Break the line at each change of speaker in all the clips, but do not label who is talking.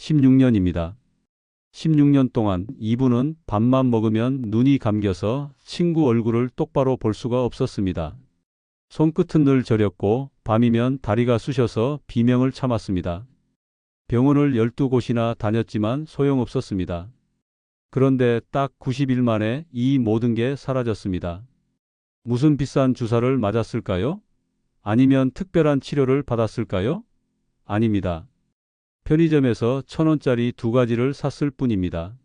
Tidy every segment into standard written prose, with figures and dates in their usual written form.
16년입니다. 16년 동안 이분은 밥만 먹으면 눈이 감겨서 친구 얼굴을 똑바로 볼 수가 없었습니다. 손끝은 늘 저렸고 밤이면 다리가 쑤셔서 비명을 참았습니다. 병원을 12곳이나 다녔지만 소용없었습니다. 그런데 딱 90일 만에 이 모든 게 사라졌습니다. 무슨 비싼 주사를 맞았을까요? 아니면 특별한 치료를 받았을까요? 아닙니다. 편의점에서 1,000원짜리 2가지를 샀을 뿐입니다.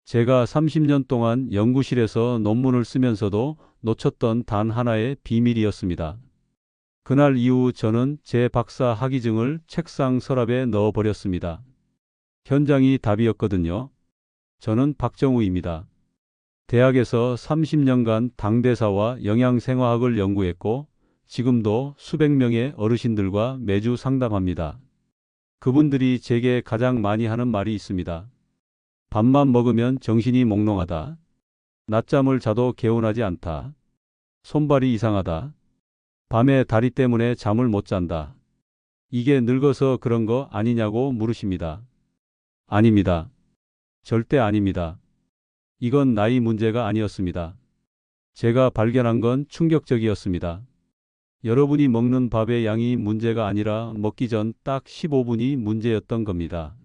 제가 30년 동안 연구실에서 논문을 쓰면서도 놓쳤던 단 하나의 비밀이었습니다. 그날 이후 저는 제 박사 학위증을 책상 서랍에 넣어버렸습니다. 현장이 답이었거든요. 저는 박정우입니다. 대학에서 30년간 당대사와 영양생화학을 연구했고 지금도 수백 명의 어르신들과 매주 상담합니다. 그분들이 제게 가장 많이 하는 말이 있습니다. 밥만 먹으면 정신이 몽롱하다. 낮잠을 자도 개운하지 않다. 손발이 이상하다. 밤에 다리 때문에 잠을 못 잔다. 이게 늙어서 그런 거 아니냐고 물으십니다. 아닙니다. 절대 아닙니다. 이건 나이 문제가 아니었습니다. 제가 발견한 건 충격적이었습니다. 여러분이 먹는 밥의 양이 문제가 아니라 먹기 전 딱 15분이 문제였던 겁니다.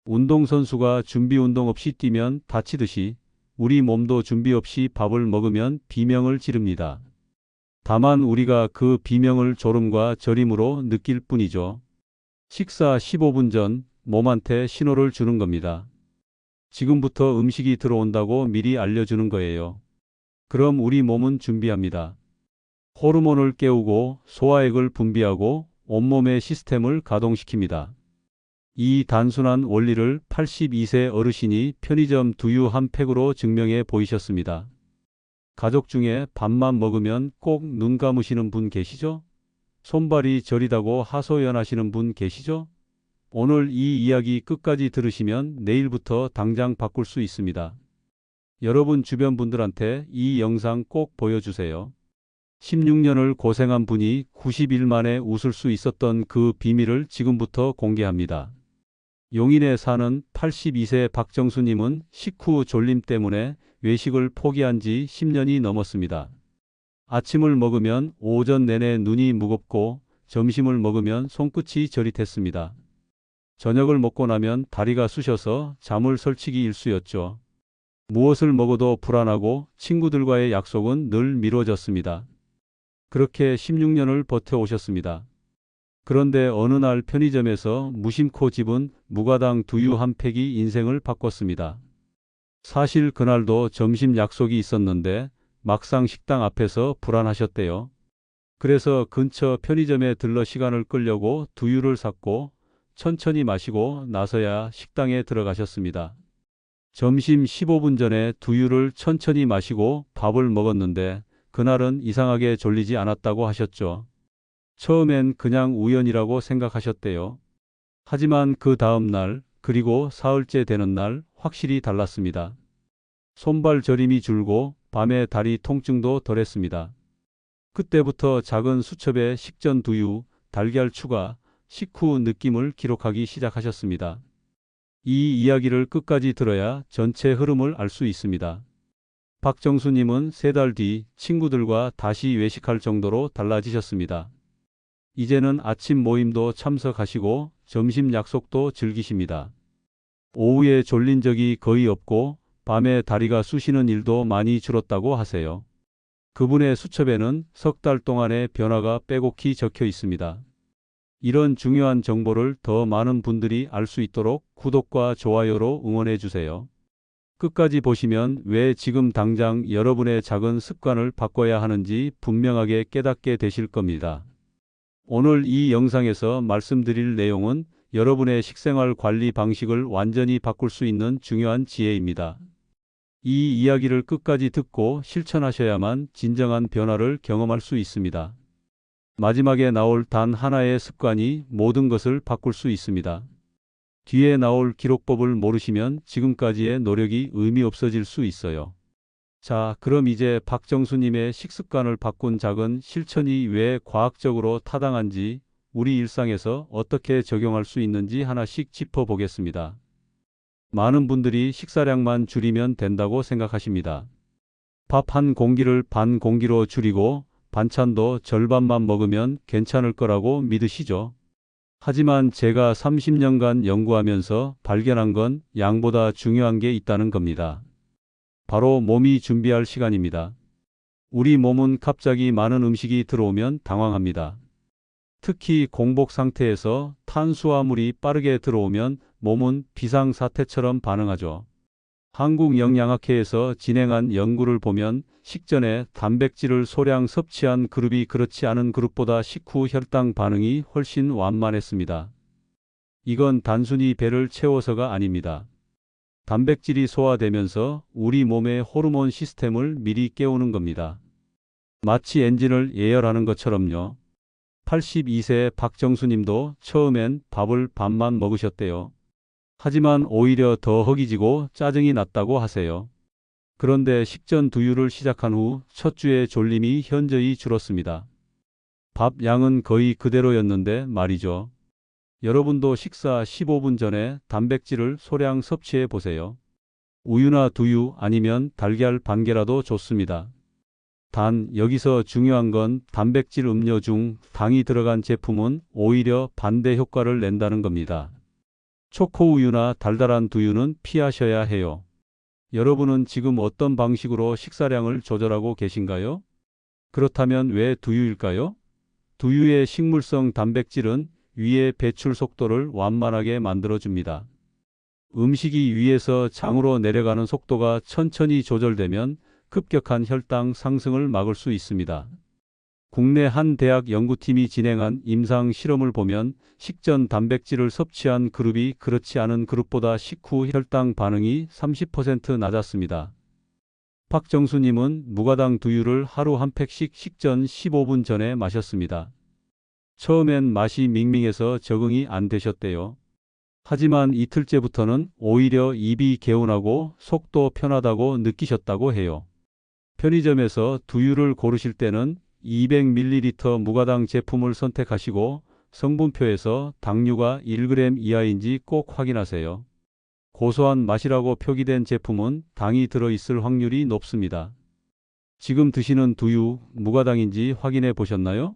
운동선수가 준비 운동 없이 뛰면 다치듯이 우리 몸도 준비 없이 밥을 먹으면 비명을 지릅니다. 다만 우리가 그 비명을 졸음과 저림으로 느낄 뿐이죠. 식사 15분 전 몸한테 신호를 주는 겁니다. 지금부터 음식이 들어온다고 미리 알려주는 거예요. 그럼 우리 몸은 준비합니다. 호르몬을 깨우고 소화액을 분비하고 온몸의 시스템을 가동시킵니다. 이 단순한 원리를 82세 어르신이 편의점 두유 한 팩으로 증명해 보이셨습니다. 가족 중에 밥만 먹으면 꼭 눈 감으시는 분 계시죠? 손발이 저리다고 하소연하시는 분 계시죠? 오늘 이 이야기 끝까지 들으시면 내일부터 당장 바꿀 수 있습니다. 여러분 주변 분들한테 이 영상 꼭 보여주세요. 16년을 고생한 분이 90일 만에 웃을 수 있었던 그 비밀을 지금부터 공개합니다. 용인에 사는 82세 박정수님은 식후 졸림 때문에 외식을 포기한 지 10년이 넘었습니다. 아침을 먹으면 오전 내내 눈이 무겁고 점심을 먹으면 손끝이 저릿했습니다. 저녁을 먹고 나면 다리가 쑤셔서 잠을 설치기 일쑤였죠. 무엇을 먹어도 불안하고 친구들과의 약속은 늘 미뤄졌습니다. 그렇게 16년을 버텨오셨습니다. 그런데 어느 날 편의점에서 무심코 집은 무가당 두유 한 팩이 인생을 바꿨습니다. 사실 그날도 점심 약속이 있었는데 막상 식당 앞에서 불안하셨대요. 그래서 근처 편의점에 들러 시간을 끌려고 두유를 샀고 천천히 마시고 나서야 식당에 들어가셨습니다. 점심 15분 전에 두유를 천천히 마시고 밥을 먹었는데 그날은 이상하게 졸리지 않았다고 하셨죠. 처음엔 그냥 우연이라고 생각하셨대요. 하지만 그 다음 날 그리고 사흘째 되는 날 확실히 달랐습니다. 손발 저림이 줄고 밤에 다리 통증도 덜했습니다. 그때부터 작은 수첩에 식전 두유, 달걀 추가, 식후 느낌을 기록하기 시작하셨습니다. 이 이야기를 끝까지 들어야 전체 흐름을 알 수 있습니다. 박정수님은 3달 뒤 친구들과 다시 외식할 정도로 달라지셨습니다. 이제는 아침 모임도 참석하시고 점심 약속도 즐기십니다. 오후에 졸린 적이 거의 없고 밤에 다리가 쑤시는 일도 많이 줄었다고 하세요. 그분의 수첩에는 3달 동안의 변화가 빼곡히 적혀 있습니다. 이런 중요한 정보를 더 많은 분들이 알 수 있도록 구독과 좋아요로 응원해 주세요. 끝까지 보시면 왜 지금 당장 여러분의 작은 습관을 바꿔야 하는지 분명하게 깨닫게 되실 겁니다. 오늘 이 영상에서 말씀드릴 내용은 여러분의 식생활 관리 방식을 완전히 바꿀 수 있는 중요한 지혜입니다. 이 이야기를 끝까지 듣고 실천하셔야만 진정한 변화를 경험할 수 있습니다. 마지막에 나올 단 하나의 습관이 모든 것을 바꿀 수 있습니다. 뒤에 나올 기록법을 모르시면 지금까지의 노력이 의미 없어질 수 있어요. 자, 그럼 이제 박정수님의 식습관을 바꾼 작은 실천이 왜 과학적으로 타당한지 우리 일상에서 어떻게 적용할 수 있는지 하나씩 짚어보겠습니다. 많은 분들이 식사량만 줄이면 된다고 생각하십니다. 밥 한 공기를 반 공기로 줄이고 반찬도 절반만 먹으면 괜찮을 거라고 믿으시죠? 하지만 제가 30년간 연구하면서 발견한 건 양보다 중요한 게 있다는 겁니다. 바로 몸이 준비할 시간입니다. 우리 몸은 갑자기 많은 음식이 들어오면 당황합니다. 특히 공복 상태에서 탄수화물이 빠르게 들어오면 몸은 비상사태처럼 반응하죠. 한국영양학회에서 진행한 연구를 보면 식전에 단백질을 소량 섭취한 그룹이 그렇지 않은 그룹보다 식후 혈당 반응이 훨씬 완만했습니다. 이건 단순히 배를 채워서가 아닙니다. 단백질이 소화되면서 우리 몸의 호르몬 시스템을 미리 깨우는 겁니다. 마치 엔진을 예열하는 것처럼요. 82세 박정수님도 처음엔 밥을 반만 먹으셨대요. 하지만 오히려 더 허기지고 짜증이 났다고 하세요. 그런데 식전 두유를 시작한 후 첫 주에 졸림이 현저히 줄었습니다. 밥 양은 거의 그대로였는데 말이죠. 여러분도 식사 15분 전에 단백질을 소량 섭취해 보세요. 우유나 두유 아니면 달걀 반 개라도 좋습니다. 단 여기서 중요한 건 단백질 음료 중 당이 들어간 제품은 오히려 반대 효과를 낸다는 겁니다. 초코우유나 달달한 두유는 피하셔야 해요. 여러분은 지금 어떤 방식으로 식사량을 조절하고 계신가요? 그렇다면 왜 두유일까요? 두유의 식물성 단백질은 위의 배출 속도를 완만하게 만들어줍니다. 음식이 위에서 장으로 내려가는 속도가 천천히 조절되면 급격한 혈당 상승을 막을 수 있습니다. 국내 한 대학 연구팀이 진행한 임상 실험을 보면 식전 단백질을 섭취한 그룹이 그렇지 않은 그룹보다 식후 혈당 반응이 30% 낮았습니다. 박정수님은 무가당 두유를 하루 한 팩씩 식전 15분 전에 마셨습니다. 처음엔 맛이 밍밍해서 적응이 안 되셨대요. 하지만 이틀째부터는 오히려 입이 개운하고 속도 편하다고 느끼셨다고 해요. 편의점에서 두유를 고르실 때는 200ml 무가당 제품을 선택하시고 성분표에서 당류가 1g 이하인지 꼭 확인하세요. 고소한 맛이라고 표기된 제품은 당이 들어있을 확률이 높습니다. 지금 드시는 두유 무가당인지 확인해 보셨나요?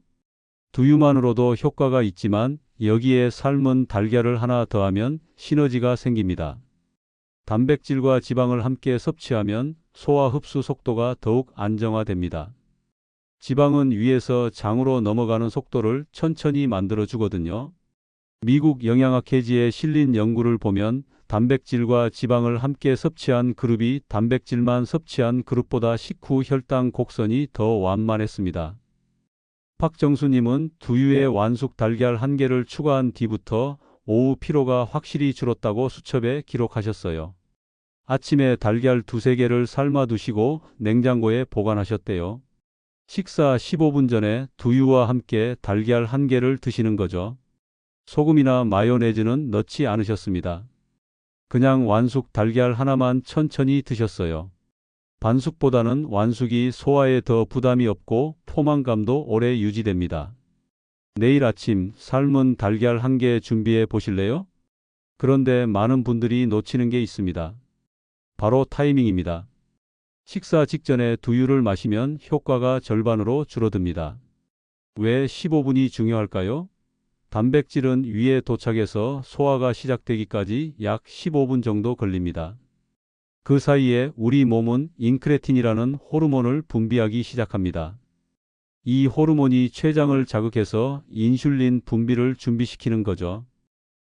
두유만으로도 효과가 있지만 여기에 삶은 달걀을 하나 더하면 시너지가 생깁니다. 단백질과 지방을 함께 섭취하면 소화 흡수 속도가 더욱 안정화됩니다. 지방은 위에서 장으로 넘어가는 속도를 천천히 만들어 주거든요. 미국 영양학회지에 실린 연구를 보면 단백질과 지방을 함께 섭취한 그룹이 단백질만 섭취한 그룹보다 식후 혈당 곡선이 더 완만했습니다. 박정수님은 두유에 완숙 달걀 1개를 추가한 뒤부터 오후 피로가 확실히 줄었다고 수첩에 기록하셨어요. 아침에 달걀 2~3개를 삶아 두시고 냉장고에 보관하셨대요. 식사 15분 전에 두유와 함께 달걀 1개를 드시는 거죠. 소금이나 마요네즈는 넣지 않으셨습니다. 그냥 완숙 달걀 하나만 천천히 드셨어요. 반숙보다는 완숙이 소화에 더 부담이 없고 포만감도 오래 유지됩니다. 내일 아침 삶은 달걀 1개 준비해 보실래요? 그런데 많은 분들이 놓치는 게 있습니다. 바로 타이밍입니다. 식사 직전에 두유를 마시면 효과가 절반으로 줄어듭니다. 왜 15분이 중요할까요? 단백질은 위에 도착해서 소화가 시작되기까지 약 15분 정도 걸립니다. 그 사이에 우리 몸은 인크레틴이라는 호르몬을 분비하기 시작합니다. 이 호르몬이 췌장을 자극해서 인슐린 분비를 준비시키는 거죠.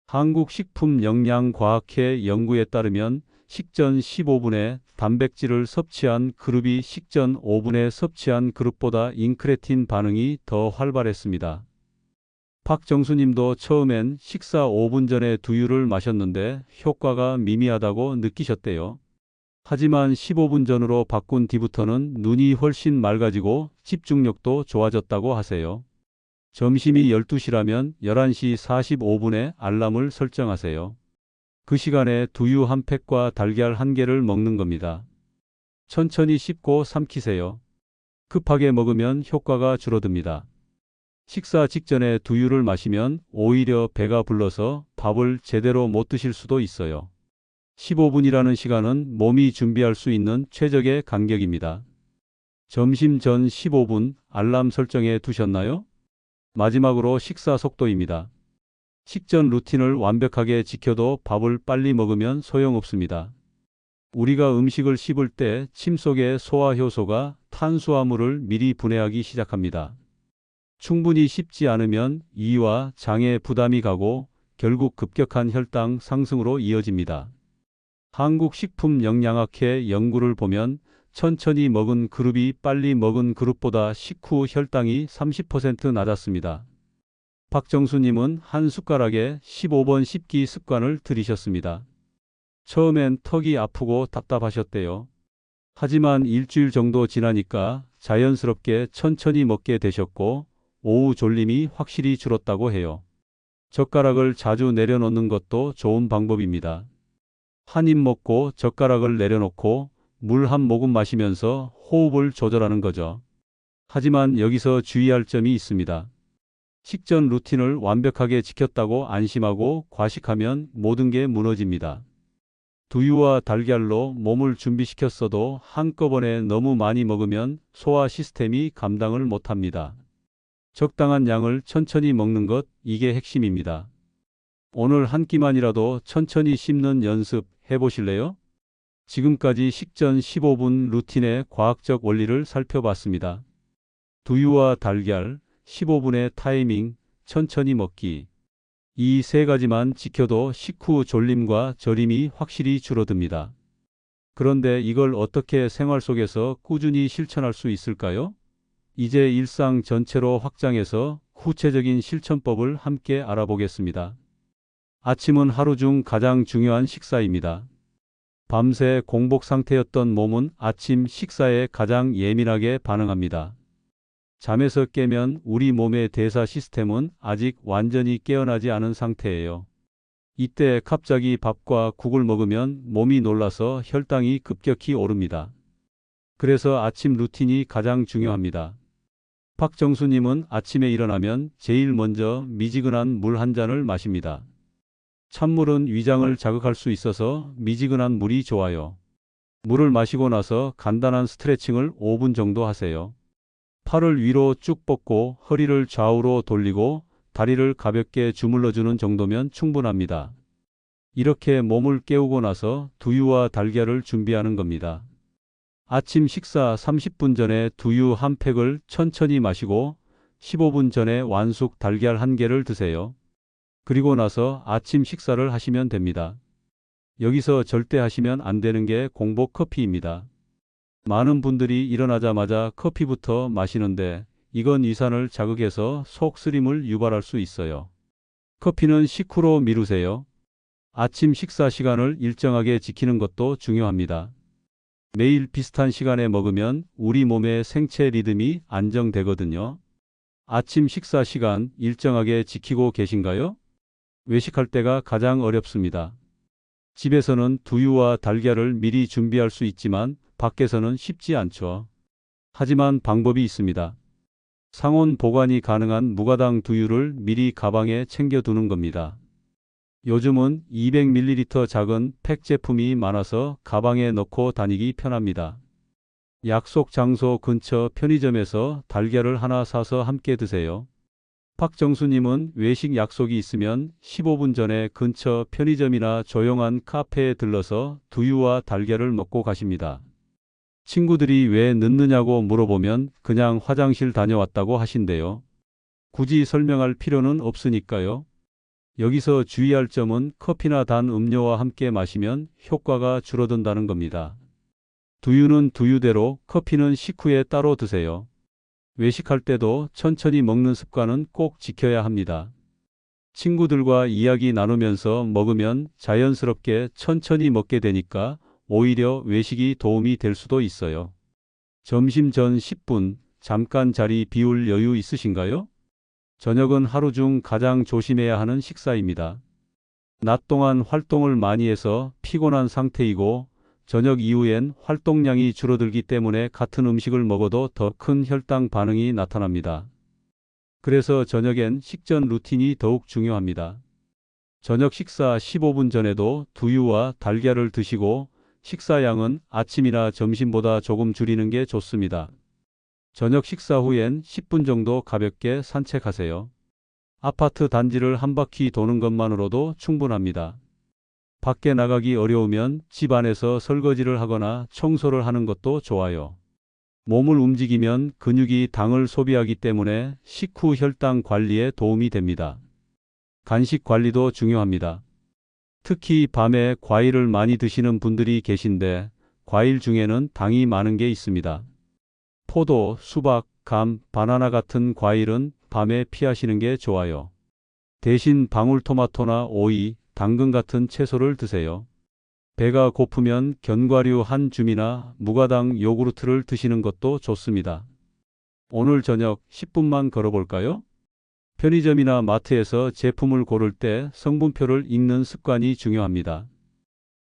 한국식품영양과학회 연구에 따르면 식전 15분에 단백질을 섭취한 그룹이 식전 5분에 섭취한 그룹보다 인크레틴 반응이 더 활발했습니다. 박정수님도 처음엔 식사 5분 전에 두유를 마셨는데 효과가 미미하다고 느끼셨대요. 하지만 15분 전으로 바꾼 뒤부터는 눈이 훨씬 맑아지고 집중력도 좋아졌다고 하세요. 점심이 12시라면 11시 45분에 알람을 설정하세요. 그 시간에 두유 한 팩과 달걀 1개를 먹는 겁니다. 천천히 씹고 삼키세요. 급하게 먹으면 효과가 줄어듭니다. 식사 직전에 두유를 마시면 오히려 배가 불러서 밥을 제대로 못 드실 수도 있어요. 15분이라는 시간은 몸이 준비할 수 있는 최적의 간격입니다. 점심 전 15분 알람 설정해 두셨나요? 마지막으로 식사 속도입니다. 식전 루틴을 완벽하게 지켜도 밥을 빨리 먹으면 소용없습니다. 우리가 음식을 씹을 때 침 속의 소화효소가 탄수화물을 미리 분해하기 시작합니다. 충분히 씹지 않으면 이와 장에 부담이 가고 결국 급격한 혈당 상승으로 이어집니다. 한국식품영양학회 연구를 보면 천천히 먹은 그룹이 빨리 먹은 그룹보다 식후 혈당이 30% 낮았습니다. 박정수님은 한 숟가락에 15번 씹기 습관을 들이셨습니다. 처음엔 턱이 아프고 답답하셨대요. 하지만 일주일 정도 지나니까 자연스럽게 천천히 먹게 되셨고 오후 졸림이 확실히 줄었다고 해요. 젓가락을 자주 내려놓는 것도 좋은 방법입니다. 한 입 먹고 젓가락을 내려놓고 물 한 모금 마시면서 호흡을 조절하는 거죠. 하지만 여기서 주의할 점이 있습니다. 식전 루틴을 완벽하게 지켰다고 안심하고 과식하면 모든 게 무너집니다. 두유와 달걀로 몸을 준비시켰어도 한꺼번에 너무 많이 먹으면 소화 시스템이 감당을 못합니다. 적당한 양을 천천히 먹는 것, 이게 핵심입니다. 오늘 한 끼만이라도 천천히 씹는 연습 해보실래요? 지금까지 식전 15분 루틴의 과학적 원리를 살펴봤습니다. 두유와 달걀, 15분의 타이밍, 천천히 먹기. 이 세 가지만 지켜도 식후 졸림과 저림이 확실히 줄어듭니다. 그런데 이걸 어떻게 생활 속에서 꾸준히 실천할 수 있을까요? 이제 일상 전체로 확장해서 구체적인 실천법을 함께 알아보겠습니다. 아침은 하루 중 가장 중요한 식사입니다. 밤새 공복 상태였던 몸은 아침 식사에 가장 예민하게 반응합니다. 잠에서 깨면 우리 몸의 대사 시스템은 아직 완전히 깨어나지 않은 상태예요. 이때 갑자기 밥과 국을 먹으면 몸이 놀라서 혈당이 급격히 오릅니다. 그래서 아침 루틴이 가장 중요합니다. 박정수님은 아침에 일어나면 제일 먼저 미지근한 물 한 잔을 마십니다. 찬물은 위장을 자극할 수 있어서 미지근한 물이 좋아요. 물을 마시고 나서 간단한 스트레칭을 5분 정도 하세요. 팔을 위로 쭉 뻗고 허리를 좌우로 돌리고 다리를 가볍게 주물러주는 정도면 충분합니다. 이렇게 몸을 깨우고 나서 두유와 달걀을 준비하는 겁니다. 아침 식사 30분 전에 두유 한 팩을 천천히 마시고 15분 전에 완숙 달걀 한 개를 드세요. 그리고 나서 아침 식사를 하시면 됩니다. 여기서 절대 하시면 안 되는 게 공복 커피입니다. 많은 분들이 일어나자마자 커피부터 마시는데 이건 위산을 자극해서 속 쓰림을 유발할 수 있어요. 커피는 식후로 미루세요. 아침 식사 시간을 일정하게 지키는 것도 중요합니다. 매일 비슷한 시간에 먹으면 우리 몸의 생체 리듬이 안정되거든요. 아침 식사 시간 일정하게 지키고 계신가요? 외식할 때가 가장 어렵습니다. 집에서는 두유와 달걀을 미리 준비할 수 있지만 밖에서는 쉽지 않죠. 하지만 방법이 있습니다. 상온 보관이 가능한 무가당 두유를 미리 가방에 챙겨두는 겁니다. 요즘은 200ml 작은 팩 제품이 많아서 가방에 넣고 다니기 편합니다. 약속 장소 근처 편의점에서 달걀을 하나 사서 함께 드세요. 박정수님은 외식 약속이 있으면 15분 전에 근처 편의점이나 조용한 카페에 들러서 두유와 달걀을 먹고 가십니다. 친구들이 왜 늦느냐고 물어보면 그냥 화장실 다녀왔다고 하신대요. 굳이 설명할 필요는 없으니까요. 여기서 주의할 점은 커피나 단 음료와 함께 마시면 효과가 줄어든다는 겁니다. 두유는 두유대로, 커피는 식후에 따로 드세요. 외식할 때도 천천히 먹는 습관은 꼭 지켜야 합니다. 친구들과 이야기 나누면서 먹으면 자연스럽게 천천히 먹게 되니까 오히려 외식이 도움이 될 수도 있어요. 점심 전 10분, 잠깐 자리 비울 여유 있으신가요? 저녁은 하루 중 가장 조심해야 하는 식사입니다. 낮 동안 활동을 많이 해서 피곤한 상태이고 저녁 이후엔 활동량이 줄어들기 때문에 같은 음식을 먹어도 더 큰 혈당 반응이 나타납니다. 그래서 저녁엔 식전 루틴이 더욱 중요합니다. 저녁 식사 15분 전에도 두유와 달걀을 드시고 식사량은 아침이나 점심보다 조금 줄이는 게 좋습니다. 저녁 식사 후엔 10분 정도 가볍게 산책하세요. 아파트 단지를 한 바퀴 도는 것만으로도 충분합니다. 밖에 나가기 어려우면 집 안에서 설거지를 하거나 청소를 하는 것도 좋아요. 몸을 움직이면 근육이 당을 소비하기 때문에 식후 혈당 관리에 도움이 됩니다. 간식 관리도 중요합니다. 특히 밤에 과일을 많이 드시는 분들이 계신데 과일 중에는 당이 많은 게 있습니다. 포도, 수박, 감, 바나나 같은 과일은 밤에 피하시는 게 좋아요. 대신 방울토마토나 오이, 당근 같은 채소를 드세요. 배가 고프면 견과류 한 줌이나 무가당 요구르트를 드시는 것도 좋습니다. 오늘 저녁 10분만 걸어볼까요? 편의점이나 마트에서 제품을 고를 때 성분표를 읽는 습관이 중요합니다.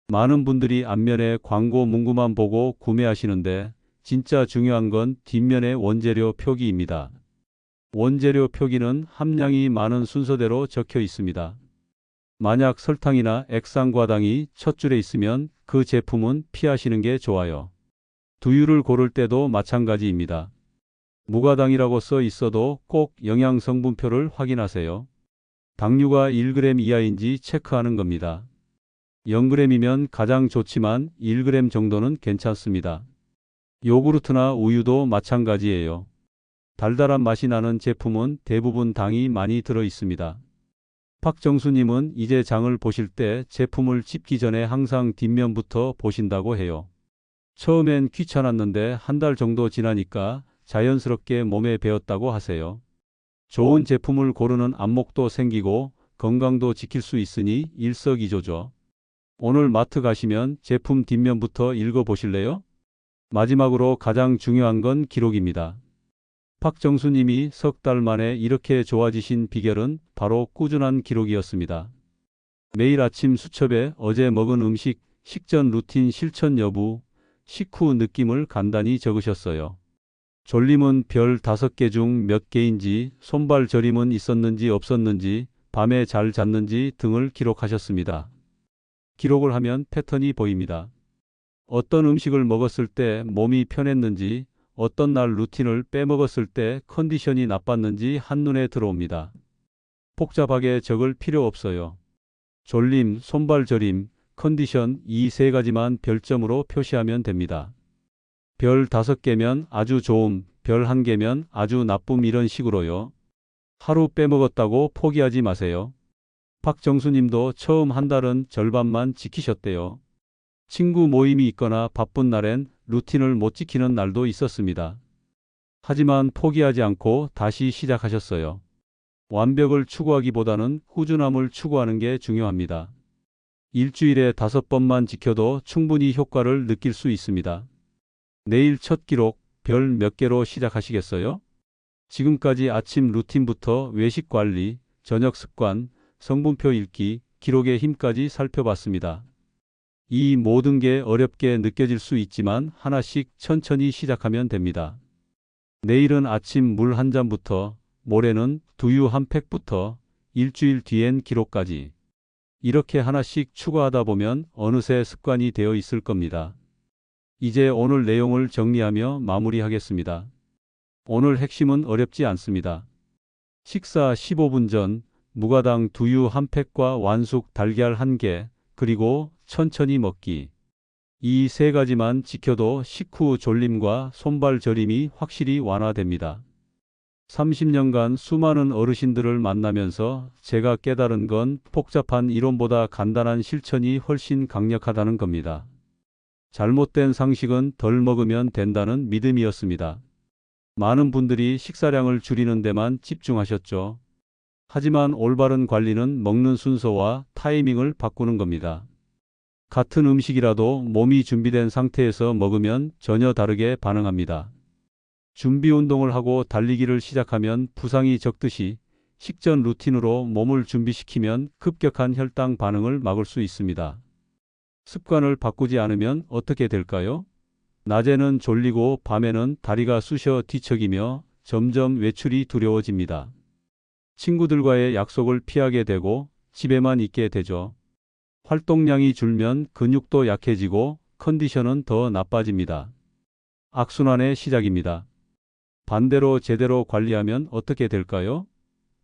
많은 분들이 앞면에 광고 문구만 보고 구매하시는데 진짜 중요한 건 뒷면의 원재료 표기입니다. 원재료 표기는 함량이 많은 순서대로 적혀 있습니다. 만약 설탕이나 액상과당이 첫 줄에 있으면 그 제품은 피하시는 게 좋아요. 두유를 고를 때도 마찬가지입니다. 무가당이라고 써 있어도 꼭 영양 성분표를 확인하세요. 당류가 1g 이하인지 체크하는 겁니다. 0g이면 가장 좋지만 1g 정도는 괜찮습니다. 요구르트나 우유도 마찬가지예요. 달달한 맛이 나는 제품은 대부분 당이 많이 들어 있습니다. 박정수님은 이제 장을 보실 때 제품을 집기 전에 항상 뒷면부터 보신다고 해요. 처음엔 귀찮았는데 한 달 정도 지나니까 자연스럽게 몸에 배었다고 하세요. 좋은 제품을 고르는 안목도 생기고 건강도 지킬 수 있으니 일석이조죠. 오늘 마트 가시면 제품 뒷면부터 읽어보실래요? 마지막으로 가장 중요한 건 기록입니다. 박정수님이 석 달 만에 이렇게 좋아지신 비결은 바로 꾸준한 기록이었습니다. 매일 아침 수첩에 어제 먹은 음식, 식전 루틴 실천 여부, 식후 느낌을 간단히 적으셨어요. 졸림은 별 5개 중 몇 개인지, 손발 저림은 있었는지 없었는지, 밤에 잘 잤는지 등을 기록하셨습니다. 기록을 하면 패턴이 보입니다. 어떤 음식을 먹었을 때 몸이 편했는지, 어떤 날 루틴을 빼먹었을 때 컨디션이 나빴는지 한눈에 들어옵니다. 복잡하게 적을 필요 없어요. 졸림, 손발 저림, 컨디션 이 세 가지만 별점으로 표시하면 됩니다. 별 5개면 아주 좋음, 별 1개면 아주 나쁨 이런 식으로요. 하루 빼먹었다고 포기하지 마세요. 박정수님도 처음 한 달은 절반만 지키셨대요. 친구 모임이 있거나 바쁜 날엔 루틴을 못 지키는 날도 있었습니다. 하지만 포기하지 않고 다시 시작하셨어요. 완벽을 추구하기보다는 꾸준함을 추구하는 게 중요합니다. 일주일에 5번만 지켜도 충분히 효과를 느낄 수 있습니다. 내일 첫 기록 별 몇 개로 시작하시겠어요? 지금까지 아침 루틴부터 외식 관리, 저녁 습관, 성분표 읽기, 기록의 힘까지 살펴봤습니다. 이 모든 게 어렵게 느껴질 수 있지만 하나씩 천천히 시작하면 됩니다. 내일은 아침 물 한 잔부터, 모레는 두유 한 팩부터, 일주일 뒤엔 기록까지. 이렇게 하나씩 추가하다 보면 어느새 습관이 되어 있을 겁니다. 이제 오늘 내용을 정리하며 마무리하겠습니다. 오늘 핵심은 어렵지 않습니다. 식사 15분 전, 무가당 두유 한 팩과 완숙 달걀 1개, 그리고 천천히 먹기. 이 세 가지만 지켜도 식후 졸림과 손발 저림이 확실히 완화됩니다. 30년간 수많은 어르신들을 만나면서 제가 깨달은 건 복잡한 이론보다 간단한 실천이 훨씬 강력하다는 겁니다. 잘못된 상식은 덜 먹으면 된다는 믿음이었습니다. 많은 분들이 식사량을 줄이는 데만 집중하셨죠. 하지만 올바른 관리는 먹는 순서와 타이밍을 바꾸는 겁니다. 같은 음식이라도 몸이 준비된 상태에서 먹으면 전혀 다르게 반응합니다. 준비 운동을 하고 달리기를 시작하면 부상이 적듯이 식전 루틴으로 몸을 준비시키면 급격한 혈당 반응을 막을 수 있습니다. 습관을 바꾸지 않으면 어떻게 될까요? 낮에는 졸리고 밤에는 다리가 쑤셔 뒤척이며 점점 외출이 두려워집니다. 친구들과의 약속을 피하게 되고 집에만 있게 되죠. 활동량이 줄면 근육도 약해지고 컨디션은 더 나빠집니다. 악순환의 시작입니다. 반대로 제대로 관리하면 어떻게 될까요?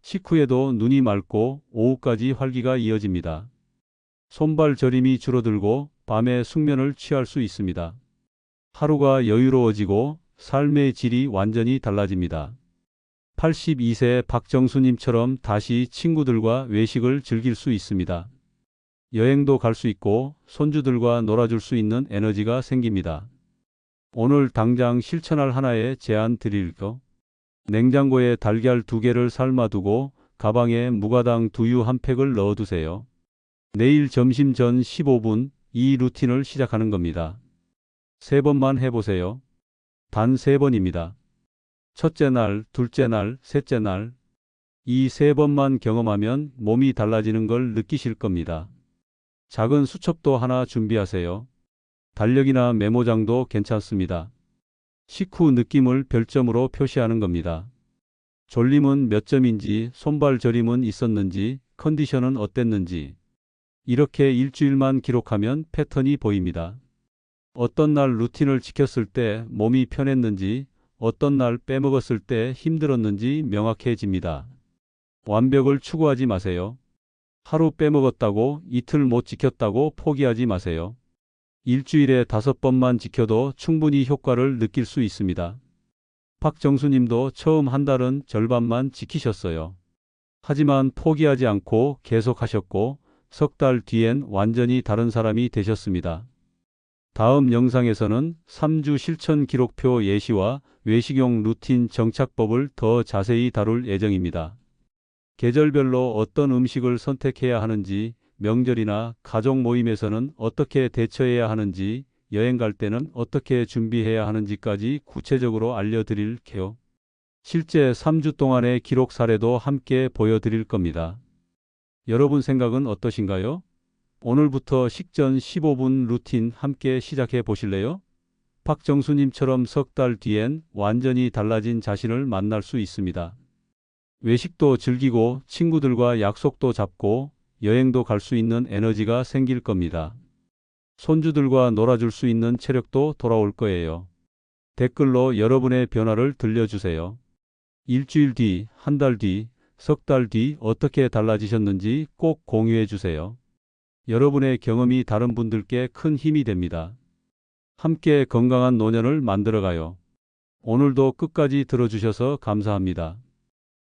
식후에도 눈이 맑고 오후까지 활기가 이어집니다. 손발 저림이 줄어들고 밤에 숙면을 취할 수 있습니다. 하루가 여유로워지고 삶의 질이 완전히 달라집니다. 82세 박정수님처럼 다시 친구들과 외식을 즐길 수 있습니다. 여행도 갈 수 있고 손주들과 놀아줄 수 있는 에너지가 생깁니다. 오늘 당장 실천할 하나의 제안 드릴게요. 냉장고에 달걀 2개를 삶아두고 가방에 무가당 두유 한 팩을 넣어두세요. 내일 점심 전 15분 이 루틴을 시작하는 겁니다. 3번만 해보세요. 단 3번입니다. 첫째 날, 둘째 날, 셋째 날. 이 3번만 경험하면 몸이 달라지는 걸 느끼실 겁니다. 작은 수첩도 하나 준비하세요. 달력이나 메모장도 괜찮습니다. 식후 느낌을 별점으로 표시하는 겁니다. 졸림은 몇 점인지, 손발 저림은 있었는지, 컨디션은 어땠는지. 이렇게 일주일만 기록하면 패턴이 보입니다. 어떤 날 루틴을 지켰을 때 몸이 편했는지, 어떤 날 빼먹었을 때 힘들었는지 명확해집니다. 완벽을 추구하지 마세요. 하루 빼먹었다고 이틀 못 지켰다고 포기하지 마세요. 일주일에 5번만 지켜도 충분히 효과를 느낄 수 있습니다. 박정수님도 처음 한 달은 절반만 지키셨어요. 하지만 포기하지 않고 계속하셨고 석 달 뒤엔 완전히 다른 사람이 되셨습니다. 다음 영상에서는 3주 실천 기록표 예시와 외식용 루틴 정착법을 더 자세히 다룰 예정입니다. 계절별로 어떤 음식을 선택해야 하는지, 명절이나 가족 모임에서는 어떻게 대처해야 하는지, 여행 갈 때는 어떻게 준비해야 하는지까지 구체적으로 알려드릴게요. 실제 3주 동안의 기록 사례도 함께 보여드릴 겁니다. 여러분 생각은 어떠신가요? 오늘부터 식전 15분 루틴 함께 시작해 보실래요? 박정수님처럼 석 달 뒤엔 완전히 달라진 자신을 만날 수 있습니다. 외식도 즐기고 친구들과 약속도 잡고 여행도 갈 수 있는 에너지가 생길 겁니다. 손주들과 놀아줄 수 있는 체력도 돌아올 거예요. 댓글로 여러분의 변화를 들려주세요. 일주일 뒤, 한 달 뒤, 석 달 뒤 어떻게 달라지셨는지 꼭 공유해 주세요. 여러분의 경험이 다른 분들께 큰 힘이 됩니다. 함께 건강한 노년을 만들어가요. 오늘도 끝까지 들어주셔서 감사합니다.